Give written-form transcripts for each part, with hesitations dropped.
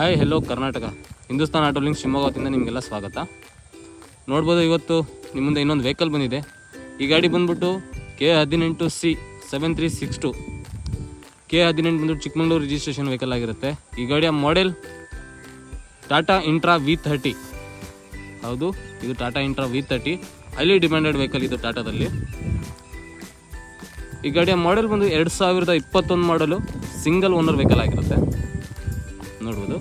Hi hello Karnataka, Hindustan auto link ಶಿವಮೊಗ್ಗದಿಂದ ನಿಮಗೆಲ್ಲ ಸ್ವಾಗತ. ನೋಡ್ಬೋದು, ಇವತ್ತು ನಿಮ್ಮ ಮುಂದೆ ಇನ್ನೊಂದು ವೆಹಿಕಲ್ ಬಂದಿದೆ. ಈ ಗಾಡಿ ಬಂದ್ಬಿಟ್ಟು K18C 7362. K18 ಬಂದ್ಬಿಟ್ಟು ಚಿಕ್ಕಮಗಳೂರು ರಿಜಿಸ್ಟ್ರೇಷನ್ ವೆಹಿಕಲ್ ಆಗಿರುತ್ತೆ. ಈ ಗಾಡಿಯ ಮಾಡೆಲ್ ಟಾಟಾ ಇಂಟ್ರಾ V30. ಹೌದು, ಇದು Tata intra V30 highly demanded vehicle ಇದು ಟಾಟಾದಲ್ಲಿ. ಈ ಗಾಡಿಯ ಮಾಡೆಲ್ ಬಂದು 2021 ಮಾಡಲು ಸಿಂಗಲ್ ಓನರ್ ವೆಹಿಕಲ್ ಆಗಿರುತ್ತೆ. ನೋಡ್ಬೋದು,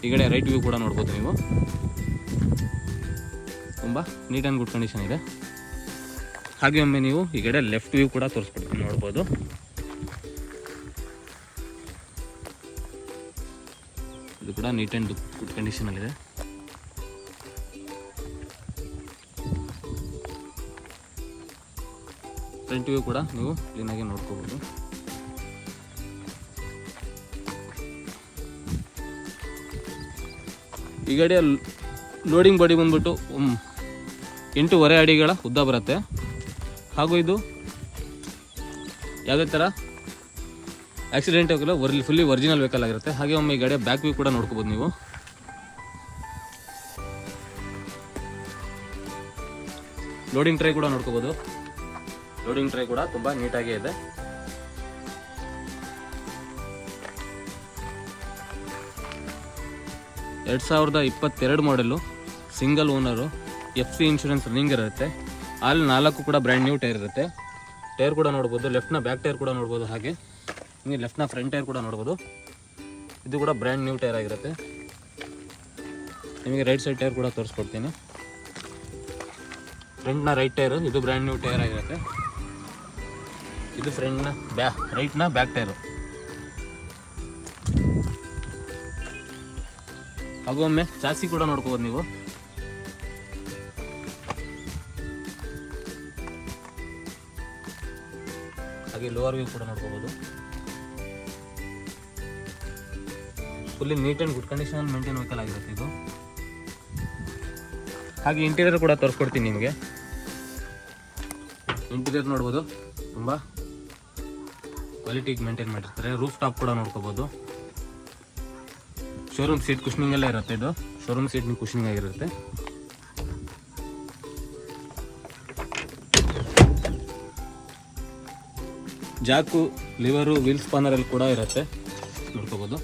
ಈ ಗಾಡಿಯ ರೈಟ್ ವ್ಯೂ ಕೂಡ ನೋಡ್ಬೋದು ನೀವು. ತುಂಬ ನೀಟ್ ಆ್ಯಂಡ್ ಗುಡ್ ಕಂಡೀಷನ್ ಇದೆ. ಹಾಗೆ ಒಮ್ಮೆ ನೀವು ಈ ಗಾಡಿಯ ಲೆಫ್ಟ್ ವ್ಯೂ ಕೂಡ ತೋರಿಸ್ಬಿಡ್ತೀನಿ, ನೋಡ್ಬೋದು. ಇದು ಕೂಡ ನೀಟ್ ಆ್ಯಂಡ್ ಗುಡ್ ಕಂಡೀಷನಲ್ಲಿದೆ. ಫ್ರಂಟ್ ವ್ಯೂ ಕೂಡ ನೀವು ಕ್ಲೀನಾಗಿ ನೋಡ್ಕೋಬೋದು. ಈ ಗಾಡಿಯ ಲೋಡಿಂಗ್ ಬಾಡಿ ಬಂದ್ಬಿಟ್ಟು 8.5 ಅಡಿಗಳ ಉದ್ದ ಬರುತ್ತೆ. ಹಾಗೂ ಇದು ಯಾವುದೇ ಥರ ಆಕ್ಸಿಡೆಂಟ್ ಆಗಿಲ್ಲ, ಫುಲ್ಲಿ ಒರಿಜಿನಲ್ ವೆಹಿಕಲ್ ಆಗಿರುತ್ತೆ. ಹಾಗೆ ಒಮ್ಮೆ ಈ ಗಾಡಿಯ ಬ್ಯಾಕ್ ವ್ಯೂ ಕೂಡ ನೋಡ್ಕೋಬೋದು ನೀವು. ಲೋಡಿಂಗ್ ಟ್ರೈ ಕೂಡ ನೋಡ್ಕೋಬೋದು. ಲೋಡಿಂಗ್ ಟ್ರೈ ಕೂಡ ತುಂಬ ನೀಟಾಗಿ ಇದೆ. ಎರಡು 2022 model, single owner, FC insurance running ಇರುತ್ತೆ. ಅಲ್ಲಿ 4 ಕೂಡ ಬ್ರ್ಯಾಂಡ್ ನ್ಯೂ ಟೈರ್ ಇರುತ್ತೆ. ಟೈರ್ ಕೂಡ ನೋಡ್ಬೋದು, ಲೆಫ್ಟ್ನ ಬ್ಯಾಕ್ ಟೈರ್ ಕೂಡ ನೋಡ್ಬೋದು. ಹಾಗೆ ನಿಮಗೆ ಲೆಫ್ಟ್ನ ಫ್ರಂಟ್ ಟೈರ್ ಕೂಡ ನೋಡ್ಬೋದು. ಇದು ಕೂಡ ಬ್ರ್ಯಾಂಡ್ ನ್ಯೂ ಟೈರ್ ಆಗಿರುತ್ತೆ. ನಿಮಗೆ ರೈಟ್ ಸೈಡ್ ಟೈರ್ ಕೂಡ ತೋರಿಸ್ಕೊಡ್ತೀನಿ. ಫ್ರಂಟ್ನ ರೈಟ್ ಟೈರು, ಇದು ಬ್ರ್ಯಾಂಡ್ ನ್ಯೂ ಟೈರ್ ಆಗಿರುತ್ತೆ. ಇದು ಫ್ರಂಟ್ನ ರೈಟ್ನ ಬ್ಯಾಕ್ ಟೈರು. ಹಾಗೂ ಒಮ್ಮೆ ಚಾಸಿ ಕೂಡ ನೋಡ್ಕೋಬೋದು ನೀವು. ಹಾಗೆ ಲೋವರ್ ವ್ಯೂ ಕೂಡ ನೋಡ್ಕೋಬೋದು. Fully neat and good condition maintain vehicle ಆಗಿರುತ್ತೆ ಇದು. ಹಾಗೆ ಇಂಟೀರಿಯರ್ ಕೂಡ ತೋರಿಸ್ಕೊಡ್ತೀನಿ ನಿಮಗೆ. ಇಂಟೀರಿಯರ್ ನೋಡ್ಬೋದು, ತುಂಬ ಕ್ವಾಲಿಟಿಗೆ ಮೇಂಟೈನ್ ಮಾಡಿರ್ತಾರೆ. ರೂಫ್ ಟಾಪ್ ಕೂಡ ನೋಡ್ಕೋಬೋದು. ಶೋರೂಮ್ ಸೀಟ್ ಕುಷನಿಂಗ್ ಎಲ್ಲ ಇರುತ್ತೆ. ಇದು ಶೋರೂಮ್ ಸೀಟ್ ಕುಷನಿಂಗ್ ಆಗಿರುತ್ತೆ. ಜಾಕು, ಲಿವರು, ವೀಲ್ ಸ್ಪಾನರ್ ಅಲ್ಲಿ ಕೂಡ ಇರುತ್ತೆ, ನೋಡ್ಕೋಬೋದು.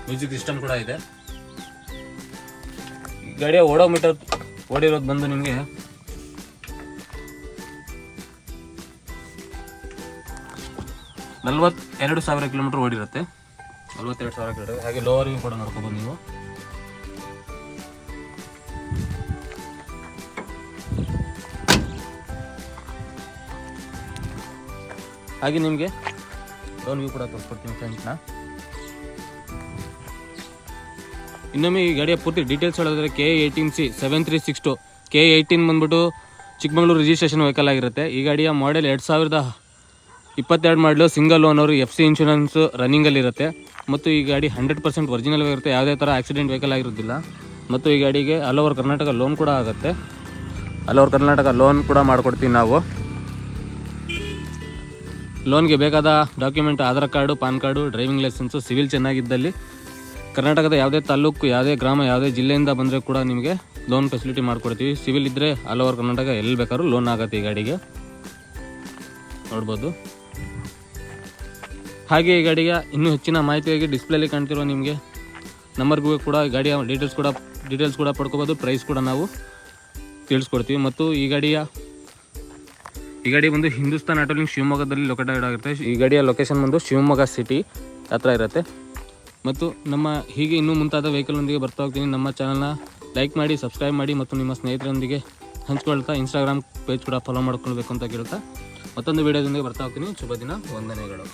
ಮ್ಯೂಸಿಕ್ ಸಿಸ್ಟಮ್ ಕೂಡ ಇದೆ. ಗಾಡಿಯ ಓಡೋಮೀಟರ್ ಓಡಿರೋದು ಬಂದು ನಿಮಗೆ 42,000 ಕಿಲೋಮೀಟರ್ ಓಡಿರುತ್ತೆ. 42,000 ಕಿಲೋಮೀಟರ್. ಹಾಗೆ ಲೋವರ್ ವ್ಯೂ ಕೂಡ ನೋಡ್ಕೋಬೋದು ನೀವು. ಹಾಗೆ ನಿಮಗೆ ಲೋನ್ ವ್ಯೂ ಕೂಡ ತೋರಿಸ್ಕೊಡ್ತೀನಿ ಫ್ರೆಂಡ್ಸ್ನ. ಇನ್ನೊಮ್ಮೆ ಈ ಗಾಡಿಯ ಪೂರ್ತಿ ಡೀಟೇಲ್ಸ್ ಹೇಳಿದ್ರೆ K18C 7362. K18 ಬಂದ್ಬಿಟ್ಟು ಚಿಕ್ಕಮಗಳೂರು ರಿಜಿಸ್ಟ್ರೇಷನ್ ವೆಹಿಕಲ್ ಆಗಿರುತ್ತೆ. ಈ ಗಾಡಿಯ ಮಾಡೆಲ್ 2022 ಮಾಡಲು, ಸಿಂಗಲ್ ಓನರು, FC ಇನ್ಶೂರೆನ್ಸ್ ರನ್ನಿಂಗಲ್ಲಿರುತ್ತೆ. ಮತ್ತು ಈ ಗಾಡಿ 100% ಒರಿಜಿನಲ್ ಆಗಿರುತ್ತೆ. ಯಾವುದೇ ಥರ ಆಕ್ಸಿಡೆಂಟ್ ವೆಹಿಕಲ್ ಆಗಿರೋದಿಲ್ಲ. ಮತ್ತು ಈ ಗಾಡಿಗೆ ಆಲ್ ಓವರ್ ಕರ್ನಾಟಕ ಲೋನ್ ಕೂಡ ಆಗುತ್ತೆ. ಆಲ್ ಓವರ್ ಕರ್ನಾಟಕ ಲೋನ್ ಕೂಡ ಮಾಡಿಕೊಡ್ತೀವಿ ನಾವು. ಲೋನ್ಗೆ ಬೇಕಾದ document Aadhaar card, PAN card, driving licence, CIBIL ಚೆನ್ನಾಗಿದ್ದಲ್ಲಿ ಕರ್ನಾಟಕದ ಯಾವುದೇ ತಾಲೂಕು, ಯಾವುದೇ ಗ್ರಾಮ, ಯಾವುದೇ ಜಿಲ್ಲೆಯಿಂದ ಬಂದರೆ ಕೂಡ ನಿಮಗೆ ಲೋನ್ ಫೆಸಿಲಿಟಿ ಮಾಡಿಕೊಡ್ತೀವಿ. ಸಿವಿಲ್ ಇದ್ದರೆ ಆಲ್ ಓವರ್ ಕರ್ನಾಟಕ ಎಲ್ಲಿ ಬೇಕಾದ್ರೂ ಲೋನ್ ಆಗುತ್ತೆ ಈ ಗಾಡಿಗೆ, ನೋಡ್ಬೋದು. ಹಾಗೆ ಈ ಗಾಡಿಗೆ ಇನ್ನೂ ಹೆಚ್ಚಿನ ಮಾಹಿತಿಯಾಗಿ ಡಿಸ್ಪ್ಲೇಲಿ ಕಾಣ್ತಿರೋ ನಿಮಗೆ ನಂಬರ್ಗೂ ಕೂಡ ಗಾಡಿಯ ಡೀಟೇಲ್ಸ್ ಕೂಡ ಪಡ್ಕೋಬೋದು. ಪ್ರೈಸ್ ಕೂಡ ನಾವು ತಿಳಿಸ್ಕೊಡ್ತೀವಿ. ಮತ್ತು ಈ ಗಾಡಿ ಬಂದು ಹಿಂದೂಸ್ತಾನ್ ಆಟೋ ಲಿಂಕ್ ಶಿವಮೊಗ್ಗದಲ್ಲಿ ಲೊಕೇಟೆಡ್ ಆಗಿರುತ್ತೆ. ಈ ಗಾಡಿಯ ಲೊಕೇಶನ್ ಬಂದು ಶಿವಮೊಗ್ಗ ಸಿಟಿ ಹತ್ರ ಇರುತ್ತೆ. ಮತ್ತು ನಮ್ಮ ಹೀಗೆ ಇನ್ನೂ ಮುಂತಾದ ವೆಹಿಕಲ್ನೊಂದಿಗೆ ಬರ್ತಾ ಹೋಗ್ತೀನಿ. ನಮ್ಮ ಚಾನಲ್ನ ಲೈಕ್ ಮಾಡಿ, ಸಬ್ಸ್ಕ್ರೈಬ್ ಮಾಡಿ ಮತ್ತು ನಿಮ್ಮ ಸ್ನೇಹಿತರೊಂದಿಗೆ ಹಂಚ್ಕೊಳ್ತಾ ಇನ್ಸ್ಟಾಗ್ರಾಮ್ ಪೇಜ್ ಕೂಡ ಫಾಲೋ ಮಾಡ್ಕೊಳ್ಬೇಕು ಅಂತ ಕೇಳ್ತಾ ಮತ್ತೊಂದು ವೀಡಿಯೋದೊಂದಿಗೆ ಬರ್ತಾ ಹೋಗ್ತೀನಿ. ಶುಭ ದಿನ, ವಂದನೆಗಳು.